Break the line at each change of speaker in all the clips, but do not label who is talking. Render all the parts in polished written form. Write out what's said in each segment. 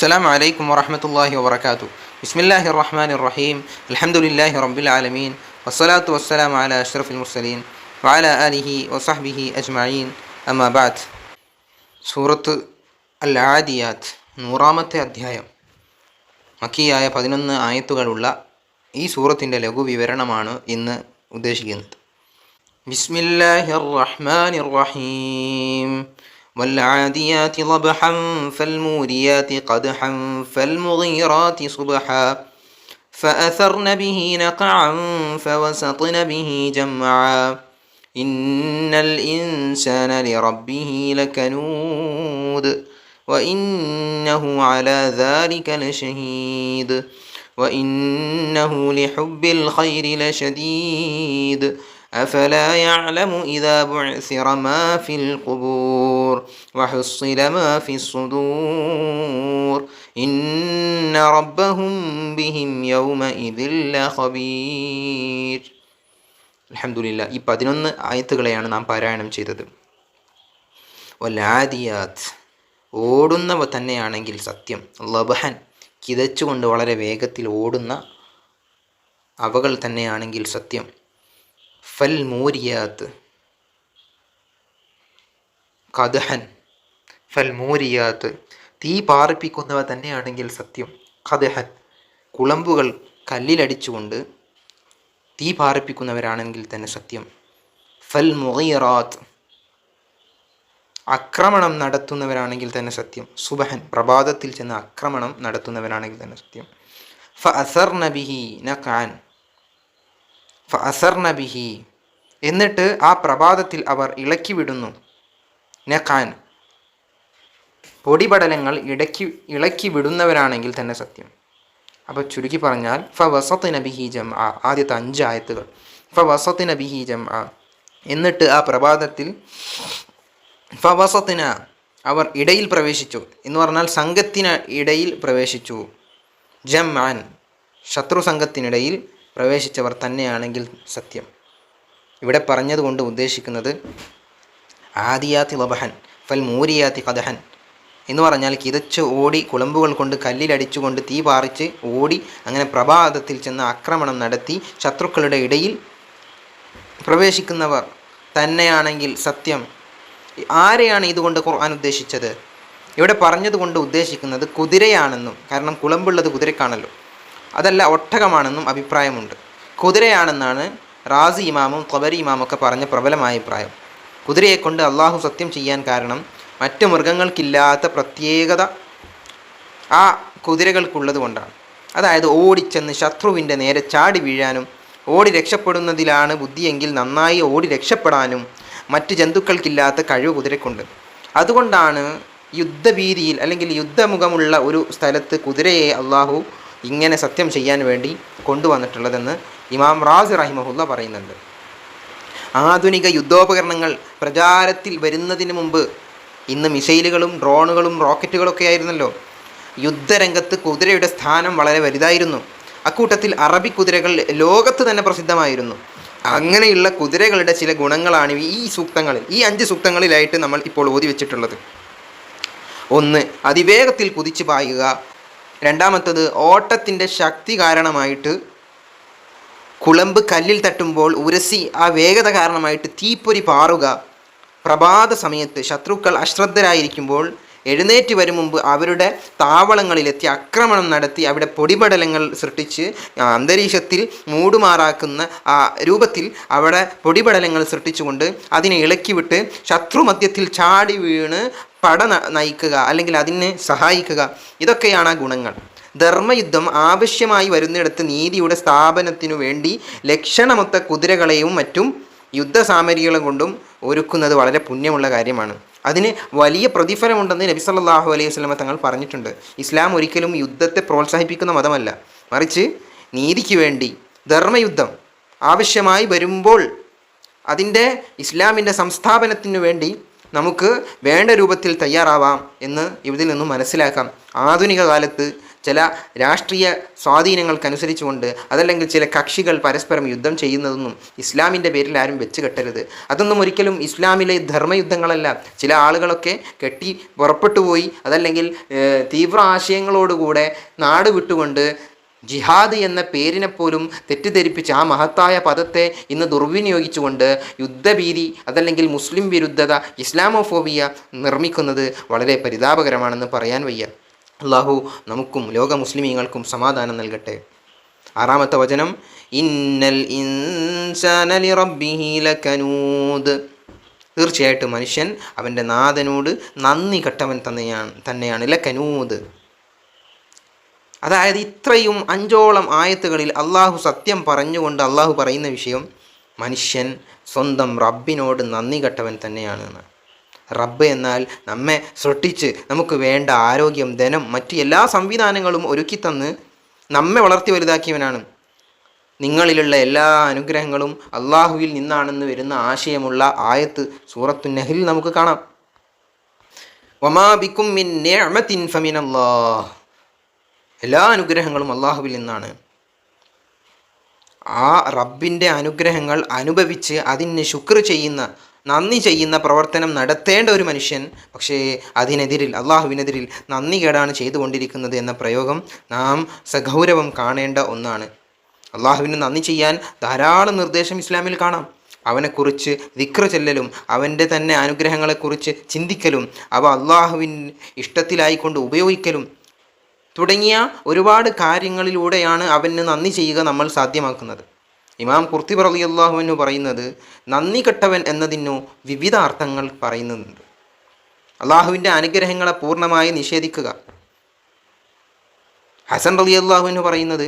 السلام عليكم ورحمة الله وبركاته. بسم الله الرحمن الرحيم. الحمد لله رب العالمين والصلاة والسلام على أشرف المرسلين وعلى آله وصحبه أجمعين. أما بعد. സൂറത്ത് അൽ ആദിയാത്ത് 100-ാമത്തെ അധ്യായം. മക്കിയായ 11 ആയത്തുകളുള്ള ഈ സൂറത്തിൻ്റെ ലഘു വിവരണമാണ് ഇന്ന് ഉദ്ദേശിക്കുന്നത്. ബിസ്മില്ലാഹിർ റഹ്മാനിർ റഹീം. والعاديات ضبحا فالموريات قدحا فالمغيرات صبحا فأثرن به نقعا فوسطن به جمعا إن الإنسان لربه لكنود وإنه على ذلك لشهيد وإنه لحب الخير لشديد أفلا يعلم إذا بعثر ما في القبور وحصل ما في الصدور إن ربهم بهم يومئذ لخبير. അൽഹംദുലില്ലാ. ഈ 11 ആയത്തുകളെയാണ് നാം പാരായണം ചെയ്തത്. വലാദിയാത്ത്, ഓടുന്നവ തന്നെയാണെങ്കിൽ സത്യം. ലബ്ഹൻ, കിതച്ചുകൊണ്ട് വളരെ വേഗത്തിൽ ഓടുന്ന അവകൾ തന്നെയാണെങ്കിൽ സത്യം. ഫൽ മൂരിയാത്ത് ഖദ്ഹൻ, ഫൽ മൂരിയാത്ത്, തീ പാറിപ്പിക്കുന്നവ തന്നെയാണെങ്കിൽ സത്യം. ഖദ്ഹൻ, കുളമ്പുകൾ കല്ലിലടിച്ചുകൊണ്ട് തീ പാറിപ്പിക്കുന്നവരാണെങ്കിൽ തന്നെ സത്യം. ഫൽ മുഗീറാത്ത്, ആക്രമണം നടത്തുന്നവരാണെങ്കിൽ തന്നെ സത്യം. സുബഹൻ, പ്രഭാതത്തിൽ ചെന്ന് ആക്രമണം നടത്തുന്നവരാണെങ്കിൽ തന്നെ സത്യം. ഫഅസർന ബിഹി നഖഅൻ, ഫഅസർന ബിഹി, എന്നിട്ട് ആ പ്രഭാതത്തിൽ അവർ ഇളക്കിവിടുന്നു. നഖാൻ, പൊടിപടലങ്ങൾ ഇളക്കി വിടുന്നവരാണെങ്കിൽ തന്നെ സത്യം. അപ്പോൾ ചുരുക്കി പറഞ്ഞാൽ ഫവസത്ന ബിഹി ജംഅ, ആദ്യത്തെ 5 ആയത്തുകൾ. ഫവസത്ന ബിഹി ജംഅ, എന്നിട്ട് ആ പ്രഭാതത്തിൽ ഫവസത്ന, അവർ ഇടയിൽ പ്രവേശിച്ചു എന്ന് പറഞ്ഞാൽ സംഘത്തിന് ഇടയിൽ പ്രവേശിച്ചു. ജംഅൻ, ശത്രു സംഘത്തിനിടയിൽ പ്രവേശിച്ചവർ തന്നെയാണെങ്കിൽ സത്യം. ഇവിടെ പറഞ്ഞതുകൊണ്ട് ഉദ്ദേശിക്കുന്നത് ആദിയാത്തി ലബഹൻ ഫൽ മൂരിയാത്തി ഖദ്ഹൻ എന്ന് പറഞ്ഞാൽ കിതച്ച് ഓടി കുളമ്പുകൾ കൊണ്ട് കല്ലിലടിച്ചുകൊണ്ട് തീ പാറിച്ച് ഓടി അങ്ങനെ പ്രഭാതത്തിൽ ചെന്ന് ആക്രമണം നടത്തി ശത്രുക്കളുടെ ഇടയിൽ പ്രവേശിക്കുന്നവർ തന്നെയാണെങ്കിൽ സത്യം. ആരെയാണ് ഇതുകൊണ്ട് ഖുർആൻ ഉദ്ദേശിച്ചത്? ഇവിടെ പറഞ്ഞതുകൊണ്ട് ഉദ്ദേശിക്കുന്നത് കുതിരയാണെന്നും, കാരണം കുളമ്പുള്ളത് കുതിരക്കാണല്ലോ, അതല്ല ഒട്ടകമാണെന്നും അഭിപ്രായമുണ്ട്. കുതിരയാണെന്നാണ് റാസി ഇമാമും ഖബരി ഇമാമൊക്കെ പറഞ്ഞ പ്രബലമായ അഭിപ്രായം. കുതിരയെക്കൊണ്ട് അള്ളാഹു സത്യം ചെയ്യാൻ കാരണം മറ്റ് മൃഗങ്ങൾക്കില്ലാത്ത പ്രത്യേകത ആ കുതിരകൾക്കുള്ളത് കൊണ്ടാണ്. അതായത് ഓടിച്ചെന്ന് ശത്രുവിൻ്റെ നേരെ ചാടി വീഴാനും ഓടി രക്ഷപ്പെടുന്നതിലാണ് ബുദ്ധിയെങ്കിൽ നന്നായി ഓടി രക്ഷപ്പെടാനും മറ്റ് ജന്തുക്കൾക്കില്ലാത്ത കഴിവ് കുതിരക്കുണ്ട്. അതുകൊണ്ടാണ് യുദ്ധഭീതിയിൽ അല്ലെങ്കിൽ യുദ്ധമുഖമുള്ള ഒരു സ്ഥലത്ത് കുതിരയെ അള്ളാഹു ഇങ്ങനെ സത്യം ചെയ്യാൻ വേണ്ടി കൊണ്ടുവന്നിട്ടുള്ളതെന്ന് ഇമാം റാസി റഹിമഹുല്ല പറയുന്നുണ്ട്. ആധുനിക യുദ്ധോപകരണങ്ങൾ പ്രചാരത്തിൽ വരുന്നതിന് മുമ്പ് ഇന്ന് മിസൈലുകളും ഡ്രോണുകളും റോക്കറ്റുകളൊക്കെ ആയിരുന്നല്ലോ. യുദ്ധരംഗത്ത് കുതിരയുടെ സ്ഥാനം വളരെ വലുതായിരുന്നു. അക്കൂട്ടത്തിൽ അറബി കുതിരകൾ ലോകത്ത് തന്നെ പ്രസിദ്ധമായിരുന്നു. അങ്ങനെയുള്ള കുതിരകളുടെ ചില ഗുണങ്ങളാണ് ഈ സൂക്തങ്ങളിൽ, ഈ 5 സൂക്തങ്ങളിലായിട്ട് നമ്മൾ ഇപ്പോൾ ഓതി വെച്ചിട്ടുള്ളത്. 1, അതിവേഗത്തിൽ കുതിച്ചു പായുക. രണ്ടാമത്തത്, ഓട്ടത്തിൻ്റെ ശക്തി കാരണമായിട്ട് കുളമ്പ് കല്ലിൽ തട്ടുമ്പോൾ ഉരസി ആ വേഗത കാരണമായിട്ട് തീപ്പൊരി പാറുക. പ്രഭാത സമയത്ത് ശത്രുക്കൾ അശ്രദ്ധരായിരിക്കുമ്പോൾ എഴുന്നേറ്റ് വരും മുമ്പ് അവരുടെ താവളങ്ങളിലെത്തി ആക്രമണം നടത്തി അവിടെ പൊടിപടലങ്ങൾ സൃഷ്ടിച്ച് അന്തരീക്ഷത്തിൽ മൂടുമാറാക്കുന്ന ആ രൂപത്തിൽ അവിടെ പൊടിപടലങ്ങൾ സൃഷ്ടിച്ചുകൊണ്ട് അതിനെ ഇളക്കിവിട്ട് ശത്രുമധ്യത്തിൽ ചാടി വീണ് പട നയിക്കുക അല്ലെങ്കിൽ അതിനെ സഹായിക്കുക. ഇതൊക്കെയാണ് ആ ഗുണങ്ങൾ. ധർമ്മയുദ്ധം ആവശ്യമായി വരുന്നിടത്ത് നീതിയുടെ സ്ഥാപനത്തിനു വേണ്ടി ലക്ഷണമൊത്ത കുതിരകളെയും മറ്റും യുദ്ധസാമഗ്രികളും കൊണ്ടും ഒരുക്കുന്നത് വളരെ പുണ്യമുള്ള കാര്യമാണ്. അതിന് വലിയ പ്രതിഫലമുണ്ടെന്ന് നബി സല്ലല്ലാഹു അലൈഹി വസല്ലം തങ്ങൾ പറഞ്ഞിട്ടുണ്ട്. ഇസ്ലാം ഒരിക്കലും യുദ്ധത്തെ പ്രോത്സാഹിപ്പിക്കുന്ന മതമല്ല, മറിച്ച് നീതിക്ക് വേണ്ടി ധർമ്മയുദ്ധം ആവശ്യമായി വരുമ്പോൾ അതിൻ്റെ ഇസ്ലാമിൻ്റെ സംസ്ഥാപനത്തിനു വേണ്ടി നമുക്ക് വേണ്ട രൂപത്തിൽ തയ്യാറാവാം എന്ന് ഇതിൽ നിന്നും മനസ്സിലാക്കാം. ആധുനിക കാലത്ത് ചില രാഷ്ട്രീയ സ്വാധീനങ്ങൾക്കനുസരിച്ചുകൊണ്ട് അതല്ലെങ്കിൽ ചില കക്ഷികൾ പരസ്പരം യുദ്ധം ചെയ്യുന്നതൊന്നും ഇസ്ലാമിൻ്റെ പേരിൽ ആരും വെച്ച് കെട്ടരുത്. അതൊന്നും ഒരിക്കലും ഇസ്ലാമിലെ ധർമ്മയുദ്ധങ്ങളല്ല. ചില ആളുകളൊക്കെ കെട്ടി പുറപ്പെട്ടു പോയി അതല്ലെങ്കിൽ തീവ്ര ആശയങ്ങളോടുകൂടെ നാട് വിട്ടുകൊണ്ട് ജിഹാദ് എന്ന പേരിനെപ്പോലും തെറ്റിദ്ധരിപ്പിച്ച് ആ മഹത്തായ പദത്തെ ഇന്ന് ദുർവിനിയോഗിച്ചുകൊണ്ട് യുദ്ധഭീതി അതല്ലെങ്കിൽ മുസ്ലിം വിരുദ്ധത, ഇസ്ലാമോഫോബിയ നിർമ്മിക്കുന്നത് വളരെ പരിതാപകരമാണെന്ന് പറയാൻ വയ്യ. അള്ളാഹു നമുക്കും ലോക മുസ്ലിമീങ്ങൾക്കും സമാധാനം നൽകട്ടെ. 6-ാമത്തെ വചനം, ഇന്നൽ ഇൻസാന ലിറബ്ബിഹി ലകനൂദ്. തീർച്ചയായിട്ടും മനുഷ്യൻ അവൻ്റെ നാഥനോട് നന്ദി കെട്ടവൻ തന്നെയാണ് ലകനൂദ്. അതായത് ഇത്രയും 5ഓളം ആയത്തുകളിൽ അള്ളാഹു സത്യം പറഞ്ഞുകൊണ്ട് അള്ളാഹു പറയുന്ന വിഷയം മനുഷ്യൻ സ്വന്തം റബ്ബിനോട് നന്ദി കെട്ടവൻ തന്നെയാണ്. റബ്ബ് എന്നാൽ നമ്മെ സൃഷ്ടിച്ച് നമുക്ക് വേണ്ട ആരോഗ്യം, ധനം, മറ്റ് എല്ലാ സംവിധാനങ്ങളും ഒരുക്കി തന്ന് നമ്മെ വളർത്തി വലുതാക്കിയവനാണ്. നിങ്ങളിലുള്ള എല്ലാ അനുഗ്രഹങ്ങളും അള്ളാഹുവിൽ നിന്നാണെന്ന് വരുന്ന ആശയമുള്ള ആയത്ത് സൂറത്തു നഹ്ൽ നമുക്ക് കാണാം. വമാ ബിക്കും മിൻ നിഅമത്തിൻ ഫമിനല്ലാഹ്. എല്ലാ അനുഗ്രഹങ്ങളും അള്ളാഹുവിൽ നിന്നാണ്. ആ റബ്ബിൻ്റെ അനുഗ്രഹങ്ങൾ അനുഭവിച്ച് അതിന് ശുക്ർ ചെയ്യുന്ന, നന്ദി ചെയ്യുന്ന പ്രവർത്തനം നടത്തേണ്ട ഒരു മനുഷ്യൻ പക്ഷേ അതിനെതിരിൽ, അള്ളാഹുവിനെതിരിൽ നന്ദി കേടാണ് ചെയ്തുകൊണ്ടിരിക്കുന്നത് എന്ന പ്രയോഗം നാം സഗൗരവം കാണേണ്ട ഒന്നാണ്. അള്ളാഹുവിന് നന്ദി ചെയ്യാൻ ധാരാളം നിർദ്ദേശം ഇസ്ലാമിൽ കാണാം. അവനെക്കുറിച്ച് ദിക്ർ ചെല്ലലും അവൻ്റെ തന്നെ അനുഗ്രഹങ്ങളെക്കുറിച്ച് ചിന്തിക്കലും അവ അള്ളാഹുവിൻ ഇഷ്ടത്തിലായിക്കൊണ്ട് ഉപയോഗിക്കലും തുടങ്ങിയ ഒരുപാട് കാര്യങ്ങളിലൂടെയാണ് അവന് നന്ദി ചെയ്യുക നമ്മൾ സാധ്യമാക്കുന്നത്. ഇമാം ഖുർത്തുബി റളിയല്ലാഹു അൻഹു പറയുന്നത്, നന്ദി കെട്ടവൻ എന്നതിനു വിവിധ അർത്ഥങ്ങൾ പറയുന്നുണ്ട്. അള്ളാഹുവിൻ്റെ അനുഗ്രഹങ്ങളെ പൂർണ്ണമായി നിഷേധിക്കുക. ഹസൻ റളിയല്ലാഹു അൻഹു പറയുന്നത്,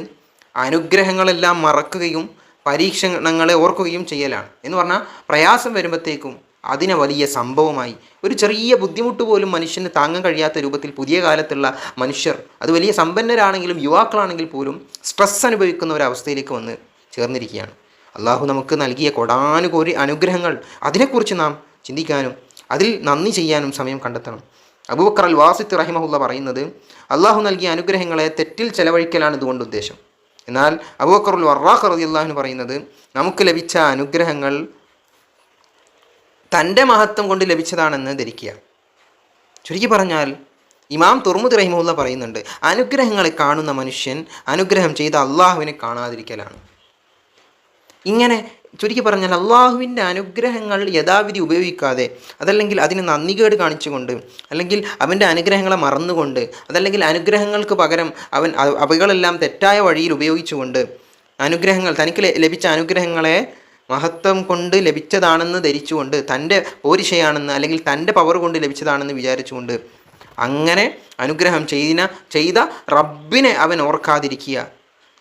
അനുഗ്രഹങ്ങളെല്ലാം മറക്കുകയും പരീക്ഷണങ്ങളെ ഓർക്കുകയും ചെയ്യലാണ്. എന്ന് പറഞ്ഞാൽ പ്രയാസം വരുമ്പോഴത്തേക്കും അതിനെ വലിയ സംഭവമായി, ഒരു ചെറിയ ബുദ്ധിമുട്ട് പോലും മനുഷ്യന് താങ്ങാൻ കഴിയാത്ത രൂപത്തിൽ പുതിയ കാലത്തുള്ള മനുഷ്യർ, അത് വലിയ സമ്പന്നരാണെങ്കിലും യുവാക്കളാണെങ്കിൽ പോലും സ്ട്രെസ് അനുഭവിക്കുന്ന ഒരവസ്ഥയിലേക്ക് വന്ന് ചേർന്നിരിക്കുകയാണ്. അള്ളാഹു നമുക്ക് നൽകിയ കൊടാനുകോടി അനുഗ്രഹങ്ങൾ, അതിനെക്കുറിച്ച് നാം ചിന്തിക്കാനും അതിൽ നന്ദി ചെയ്യാനും സമയം കണ്ടെത്തണം. അബൂബക്കർ അൽ വാസിത്ത് റഹിമഹുല്ല പറയുന്നത്, അള്ളാഹു നൽകിയ അനുഗ്രഹങ്ങളെ തെറ്റിൽ ചെലവഴിക്കലാണ് ഇതുകൊണ്ട് ഉദ്ദേശം. എന്നാൽ അബൂബക്കർ അൽ വറാഖ് റളിയല്ലാഹു അൻഹു പറയുന്നത്, നമുക്ക് ലഭിച്ച അനുഗ്രഹങ്ങൾ തൻ്റെ മഹത്വം കൊണ്ട് ലഭിച്ചതാണെന്ന് ധരിക്കുക. ചുരുക്കി പറഞ്ഞാൽ ഇമാം തുർമുദി റഹിമഹുല്ല പറയുന്നുണ്ട്, അനുഗ്രഹങ്ങളെ കാണുന്ന മനുഷ്യൻ അനുഗ്രഹം ചെയ്ത അള്ളാഹുവിനെ കാണാതിരിക്കലാണ്. ഇങ്ങനെ ചുരുക്കി പറഞ്ഞാൽ അള്ളാഹുവിൻ്റെ അനുഗ്രഹങ്ങൾ യഥാവിധി ഉപയോഗിക്കാതെ, അതല്ലെങ്കിൽ അതിന് നന്ദികേട് കാണിച്ചുകൊണ്ട്, അല്ലെങ്കിൽ അവൻ്റെ അനുഗ്രഹങ്ങളെ മറന്നുകൊണ്ട്, അതല്ലെങ്കിൽ അനുഗ്രഹങ്ങൾക്ക് പകരം അവകളെല്ലാം തെറ്റായ വഴിയിൽ ഉപയോഗിച്ചുകൊണ്ട് അനുഗ്രഹങ്ങൾ, തനിക്ക് ലഭിച്ച അനുഗ്രഹങ്ങളെ മഹത്വം കൊണ്ട് ലഭിച്ചതാണെന്ന് ധരിച്ചുകൊണ്ട്, തൻ്റെ പോരിശയാണെന്ന് അല്ലെങ്കിൽ തൻ്റെ പവർ കൊണ്ട് ലഭിച്ചതാണെന്ന് വിചാരിച്ചുകൊണ്ട് അങ്ങനെ അനുഗ്രഹം ചെയ്ത റബ്ബിനെ അവൻ ഓർക്കാതിരിക്കുക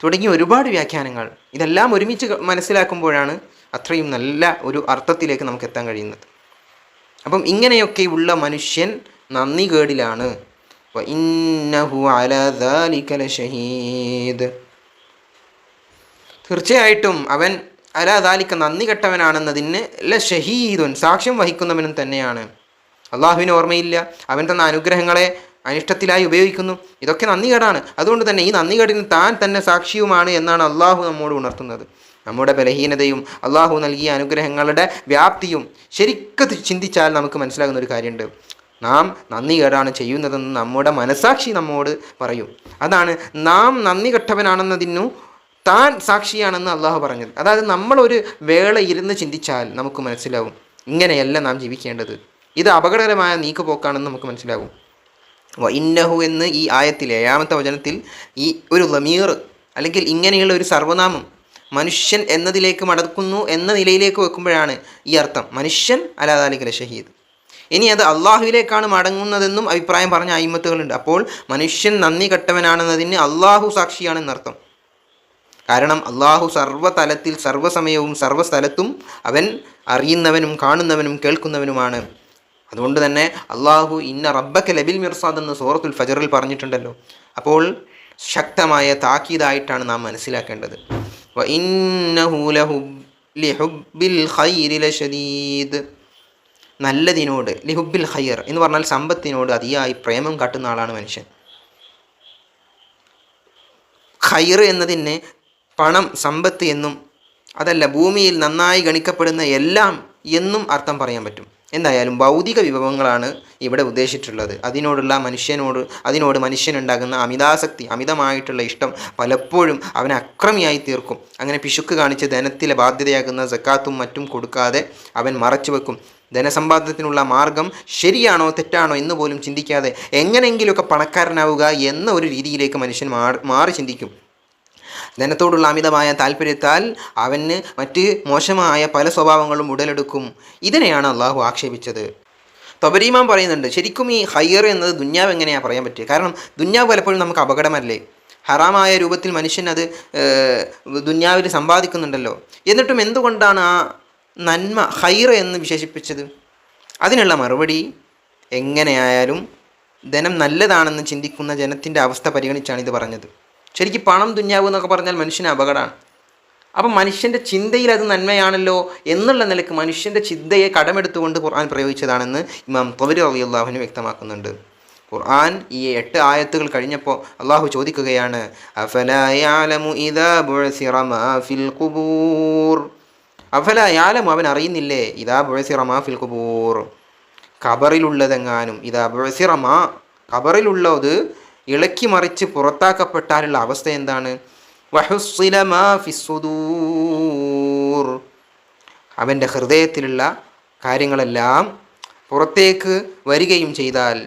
തുടങ്ങിയ ഒരുപാട് വ്യാഖ്യാനങ്ങൾ. ഇതെല്ലാം ഒരുമിച്ച് മനസ്സിലാക്കുമ്പോഴാണ് അത്രയും നല്ല ഒരു അർത്ഥത്തിലേക്ക് നമുക്ക് എത്താൻ കഴിയുന്നത്. അപ്പം ഇങ്ങനെയൊക്കെയുള്ള മനുഷ്യൻ നന്ദി കേടിലാണ്. വഇന്നഹു അലാ ദാലിക ലശഹീദ്. തീർച്ചയായിട്ടും അവൻ അലാ ദാലിക നന്ദി കെട്ടവനാണെന്നതിന് ലശഹീദുൻ, സാക്ഷ്യം വഹിക്കുന്നവനും തന്നെയാണ്. അള്ളാഹുവിന് ഓർമ്മയില്ല, അവൻ തന്ന അനുഗ്രഹങ്ങളെ അനിഷ്ടത്തിലായി ഉപയോഗിക്കുന്നു, ഇതൊക്കെ നന്ദികേടാണ്. അതുകൊണ്ട് തന്നെ ഈ നന്ദികേടിന് താൻ തന്നെ സാക്ഷിയുമാണ് എന്നാണ് അള്ളാഹു നമ്മോട് ഉണർത്തുന്നത്. നമ്മുടെ ബലഹീനതയും അള്ളാഹു നൽകിയ അനുഗ്രഹങ്ങളുടെ വ്യാപ്തിയും ശരിക്കും ചിന്തിച്ചാൽ നമുക്ക് മനസ്സിലാകുന്ന ഒരു കാര്യമുണ്ട്. നാം നന്ദികേടാണ് ചെയ്യുന്നതെന്ന് നമ്മുടെ മനസാക്ഷി നമ്മോട് പറയും. അതാണ് നാം നന്ദി കെട്ടവനാണെന്നതിനു താൻ സാക്ഷിയാണെന്ന് അള്ളാഹു പറഞ്ഞത്. അതായത് നമ്മളൊരു വേള ഇരുന്ന് ചിന്തിച്ചാൽ നമുക്ക് മനസ്സിലാവും, ഇങ്ങനെയല്ല നാം ജീവിക്കേണ്ടത്, ഇത് അപകടകരമായ നീക്കുപോക്കാണെന്ന് നമുക്ക് മനസ്സിലാകും. വഇന്നഹു എന്ന് ഈ ആയത്തിൽ 7-ാമത്തെ വചനത്തിൽ ഈ ഒരു ലമീർ അല്ലെങ്കിൽ ഇങ്ങനെയുള്ള ഒരു സർവനാമം മനുഷ്യൻ എന്നതിലേക്ക് മടക്കുന്നു എന്ന നിലയിലേക്ക് വെക്കുമ്പോഴാണ് ഈ അർത്ഥം, മനുഷ്യൻ അലാ ദാലിക ലശഹീദ്. ഇനി അത് അള്ളാഹുവിലേക്കാണ് മടങ്ങുന്നതെന്നും അഭിപ്രായം പറഞ്ഞ അയിമ്മത്തുകളുണ്ട്. അപ്പോൾ മനുഷ്യൻ നന്ദി കെട്ടവനാണെന്നതിന് അള്ളാഹു സാക്ഷിയാണെന്നർത്ഥം. കാരണം അള്ളാഹു സർവ്വതലത്തിൽ സർവ്വസമയവും സർവ്വസ്ഥലത്തും അവൻ അറിയുന്നവനും കാണുന്നവനും കേൾക്കുന്നവനുമാണ്. അതുകൊണ്ട് തന്നെ അള്ളാഹു ഇന്ന റബ്ബക ലബിൽ മിർസാദ് എന്ന് സൂറത്തുൽ ഫജറിൽ പറഞ്ഞിട്ടുണ്ടല്ലോ. അപ്പോൾ ശക്തമായ താക്കീതായിട്ടാണ് നാം മനസ്സിലാക്കേണ്ടത്. വഇന്നഹു ലിഹുബ്ബിൽ ഖൈരി ലശദീദ്. നല്ലതിനോട്, ലിഹുബ്ബിൽ ഖൈർ എന്ന് പറഞ്ഞാൽ സമ്പത്തിനോട് അതിയായി പ്രേമം കാട്ടുന്ന ആളാണ് മനുഷ്യൻ. ഖൈർ എന്നതിന് പണം, സമ്പത്ത് എന്നും അതല്ല ഭൂമിയിൽ നന്നായി ഗണിക്കപ്പെടുന്ന എല്ലാം എന്നും അർത്ഥം പറയാൻ പറ്റും. എന്തായാലും ഭൗതിക വിഭവങ്ങളാണ് ഇവിടെ ഉദ്ദേശിച്ചിട്ടുള്ളത്. അതിനോട് മനുഷ്യനുണ്ടാകുന്ന അമിതാസക്തി, അമിതമായിട്ടുള്ള ഇഷ്ടം പലപ്പോഴും അവനെ അക്രമിയായി തീർക്കും. അങ്ങനെ പിശുക്ക് കാണിച്ച് ധനത്തിലെ ബാധ്യതയാകുന്ന സക്കാത്തും മറ്റും കൊടുക്കാതെ അവൻ മറച്ചു വെക്കും. ധനസമ്പാദനത്തിനുള്ള മാർഗം ശരിയാണോ തെറ്റാണോ എന്ന് പോലും ചിന്തിക്കാതെ എങ്ങനെയെങ്കിലുമൊക്കെ പണക്കാരനാവുക എന്ന ഒരു രീതിയിലേക്ക് മനുഷ്യൻ മാറി ചിന്തിക്കും. ധനത്തോടുള്ള അമിതമായ താല്പര്യത്താൽ അവന് മറ്റ് മോശമായ പല സ്വഭാവങ്ങളും ഉടലെടുക്കും. ഇതിനെയാണ് അള്ളാഹു ആക്ഷേപിച്ചത്. തൊബരീമാൻ പറയുന്നുണ്ട്, ശരിക്കും ഈ ഖൈർ എന്നത് ദുന്യാവ് എങ്ങനെയാണ് പറയാൻ പറ്റുക? കാരണം ദുന്യാവ് പലപ്പോഴും നമുക്ക് അപകടമല്ലേ? ഹറാമായ രൂപത്തിൽ മനുഷ്യൻ അത് ദുന്യാവിൽ സമ്പാദിക്കുന്നുണ്ടല്ലോ. എന്നിട്ടും എന്തുകൊണ്ടാണ് ആ നന്മ ഖൈർ എന്ന് വിശേഷിപ്പിച്ചത്? അതിനുള്ള മറുപടി എങ്ങനെയായാലും ധനം നല്ലതാണെന്ന് ചിന്തിക്കുന്ന ജനത്തിൻ്റെ അവസ്ഥ പരിഗണിച്ചാണ് ഇത് പറഞ്ഞത്. ശരിക്കും പണം, ദുന്യാവ് എന്നൊക്കെ പറഞ്ഞാൽ മനുഷ്യന് അപകടമാണ്. അപ്പം മനുഷ്യൻ്റെ ചിന്തയിൽ അത് നന്മയാണല്ലോ എന്നുള്ള നിലക്ക് മനുഷ്യൻ്റെ ചിന്തയെ കടമെടുത്തുകൊണ്ട് ഖുർആൻ പ്രയോഗിച്ചതാണെന്ന് ഇമാം തൊബരി റളിയല്ലാഹു അൻഹു വ്യക്തമാക്കുന്നുണ്ട്. ഖുർആൻ ഈ 8 ആയത്തുകൾ കഴിഞ്ഞപ്പോൾ അള്ളാഹു ചോദിക്കുകയാണ്, അഫലാ യഅലമു ഇദാ ബുഅസിറ മാ ഫിൽ ഖുബൂർ. അഫലാ യഅലമു, അവൻ അറിയുന്നില്ലേ, ഇദാ ബുഅസിറ മാ ഫിൽ ഖുബൂർ, ഖബറിലുള്ളതെങ്ങാനും, ഇദാ ബുഅസിറ മാ, ഖബറിലുള്ളത് ഇളക്കി മറിച്ച് പുറത്താക്കപ്പെട്ടാലുള്ള അവസ്ഥ എന്താണ്? വഹുസ്സില മാ ഫിസ്സുദൂർ, അവൻ്റെ ഹൃദയത്തിലുള്ള കാര്യങ്ങളെല്ലാം പുറത്തേക്ക് വരികയും ചെയ്താൽ,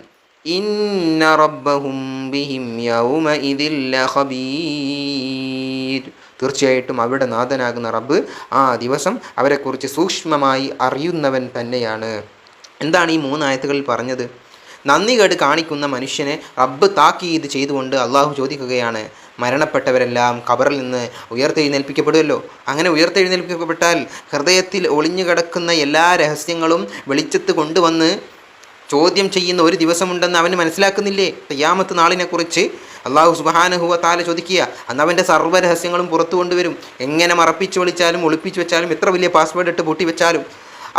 ഇന്ന റബ്ബഹും ബിഹിം യൗമഇദിൻ ലഖബീർ, തീർച്ചയായിട്ടും അവരുടെ നാഥനാകുന്ന റബ്ബ് ആ ദിവസം അവരെക്കുറിച്ച് സൂക്ഷ്മമായി അറിയുന്നവൻ തന്നെയാണ്. എന്താണ് ഈ 3 ആയത്തുകളിൽ പറഞ്ഞത്? നന്ദികേട് കാണിക്കുന്ന മനുഷ്യനെ റബ്ബ് താക്കീത് ചെയ്തുകൊണ്ട് അള്ളാഹു ചോദിക്കുകയാണ്, മരണപ്പെട്ടവരെല്ലാം ഖബറിൽ നിന്ന് ഉയർത്തെഴുന്നേൽപ്പിക്കപ്പെടുമല്ലോ. അങ്ങനെ ഉയർത്തെഴുന്നേൽപ്പിക്കപ്പെട്ടാൽ ഹൃദയത്തിൽ ഒളിഞ്ഞു കിടക്കുന്ന എല്ലാ രഹസ്യങ്ങളും വെളിച്ചത്ത് കൊണ്ടുവന്ന് ചോദ്യം ചെയ്യുന്ന ഒരു ദിവസമുണ്ടെന്ന് അവന് മനസ്സിലാക്കുന്നില്ലേ? ഖിയാമത്ത് നാളിനെക്കുറിച്ച് അള്ളാഹു സുബ്ഹാനഹു വ തആല ചോദിക്കുക. അന്ന് അവൻ്റെ സർവ്വ രഹസ്യങ്ങളും പുറത്തു കൊണ്ടുവരും. എങ്ങനെ മറപ്പിച്ച് വിളിച്ചാലും ഒളിപ്പിച്ച് വെച്ചാലും എത്ര വലിയ പാസ്വേഡ് ഇട്ട് പൂട്ടി വെച്ചാലും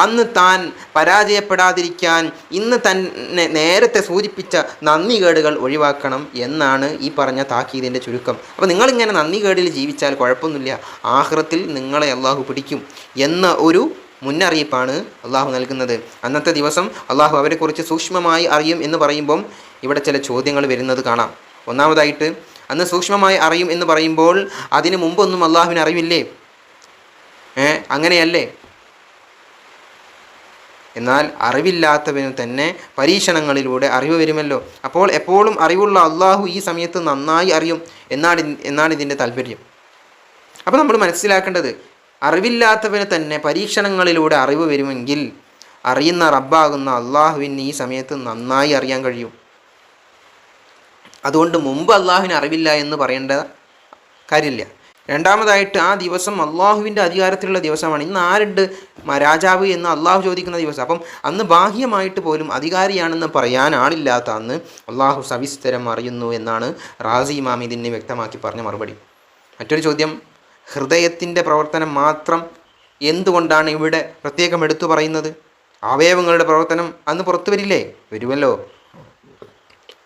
അന്ന് താൻ പരാജയപ്പെടാതിരിക്കാൻ ഇന്ന് തന്നെ നേരത്തെ സൂചിപ്പിച്ച നന്ദികേടുകൾ ഒഴിവാക്കണം എന്നാണ് ഈ പറഞ്ഞ താക്കീതിൻ്റെ ചുരുക്കം. അപ്പോൾ നിങ്ങളിങ്ങനെ നന്ദികേടിൽ ജീവിച്ചാൽ കുഴപ്പമൊന്നുമില്ല, ആഖിറത്തിൽ നിങ്ങളെ അള്ളാഹു പിടിക്കും എന്ന ഒരു മുന്നറിയിപ്പാണ് അള്ളാഹു നൽകുന്നത്. അന്നത്തെ ദിവസം അള്ളാഹു അവരെക്കുറിച്ച് സൂക്ഷ്മമായി അറിയും എന്ന് പറയുമ്പം ഇവിടെ ചില ചോദ്യങ്ങൾ വരുന്നത് കാണാം. ഒന്നാമതായിട്ട്, അന്ന് സൂക്ഷ്മമായി അറിയും എന്ന് പറയുമ്പോൾ അതിന് മുമ്പൊന്നും അള്ളാഹുവിന് അറിവില്ലേ? അങ്ങനെയല്ലേ? എന്നാൽ അറിവില്ലാത്തവന് തന്നെ പരീക്ഷണങ്ങളിലൂടെ അറിവ് വരുമല്ലോ. അപ്പോൾ എപ്പോഴും അറിവുള്ള അള്ളാഹു ഈ സമയത്ത് നന്നായി അറിയും എന്നാണ് ഇതിൻ്റെ താല്പര്യം. അപ്പോൾ നമ്മൾ മനസ്സിലാക്കേണ്ടത്, അറിവില്ലാത്തവന് തന്നെ പരീക്ഷണങ്ങളിലൂടെ അറിവ് വരുമെങ്കിൽ അറിയുന്ന റബ്ബാകുന്ന അള്ളാഹുവിന് ഈ സമയത്ത് നന്നായി അറിയാൻ കഴിയും. അതുകൊണ്ട് മുമ്പ് അള്ളാഹുവിന് അറിവില്ല എന്ന് പറയേണ്ട കാര്യമില്ല. രണ്ടാമതായിട്ട്, ആ ദിവസം അള്ളാഹുവിൻ്റെ അധികാരത്തിലുള്ള ദിവസമാണ്. ഇന്ന് ആരുണ്ട് രാജാവ് എന്ന് അള്ളാഹു ചോദിക്കുന്ന ദിവസം. അപ്പം അന്ന് ബാഹ്യമായിട്ട് പോലും അധികാരിയാണെന്ന് പറയാൻ ആളില്ലാത്ത അന്ന് അള്ളാഹു സവിസ്തരം അറിയുന്നു എന്നാണ് റാസി ഇമാം ഇതിനെ വ്യക്തമാക്കി പറഞ്ഞ മറുപടി. മറ്റൊരു ചോദ്യം, ഹൃദയത്തിൻ്റെ പ്രവർത്തനം മാത്രം എന്തുകൊണ്ടാണ് ഇവിടെ പ്രത്യേകം എടുത്തു പറയുന്നത്? അവയവങ്ങളുടെ പ്രവർത്തനം അന്ന് പുറത്തു വരില്ലേ? വരുമല്ലോ.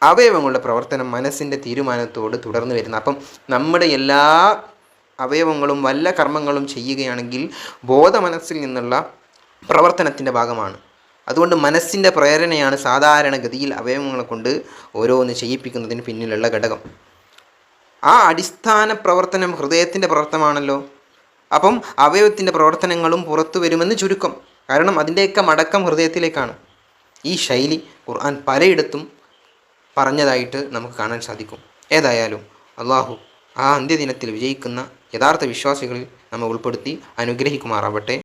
അവയവങ്ങളുടെ പ്രവർത്തനം മനസ്സിൻ്റെ തീരുമാനത്തോട് തുടർന്ന് വരുന്ന, അപ്പം നമ്മുടെ എല്ലാ അവയവങ്ങളും വല്ല കർമ്മങ്ങളും ചെയ്യുകയാണെങ്കിൽ ബോധമനസ്സിൽ നിന്നുള്ള പ്രവർത്തനത്തിൻ്റെ ഭാഗമാണ്. അതുകൊണ്ട് മനസ്സിൻ്റെ പ്രേരണയാണ് സാധാരണഗതിയിൽ അവയവങ്ങളെ കൊണ്ട് ഓരോന്ന് ചെയ്യിപ്പിക്കുന്നതിന് പിന്നിലുള്ള ഘടകം. ആ അടിസ്ഥാന പ്രവർത്തനം ഹൃദയത്തിൻ്റെ പ്രവർത്തനമാണല്ലോ. അപ്പം അവയവത്തിൻ്റെ പ്രവർത്തനങ്ങളും പുറത്തു വരുമെന്ന് ചുരുക്കം. കാരണം അതിൻ്റെയൊക്കെ മടക്കം ഹൃദയത്തിലേക്കാണ്. ഈ ശൈലി ഖുർആൻ പലയിടത്തും പറഞ്ഞതായിട്ട് നമുക്ക് കാണാൻ സാധിക്കും. ഏതായാലും അള്ളാഹു ആ അന്ത്യദിനത്തിൽ വിജയിക്കുന്ന യഥാർത്ഥ വിശ്വാസികളിൽ നമ്മെ ഉൾപ്പെടുത്തി അനുഗ്രഹിക്കുമാറാവട്ടെ.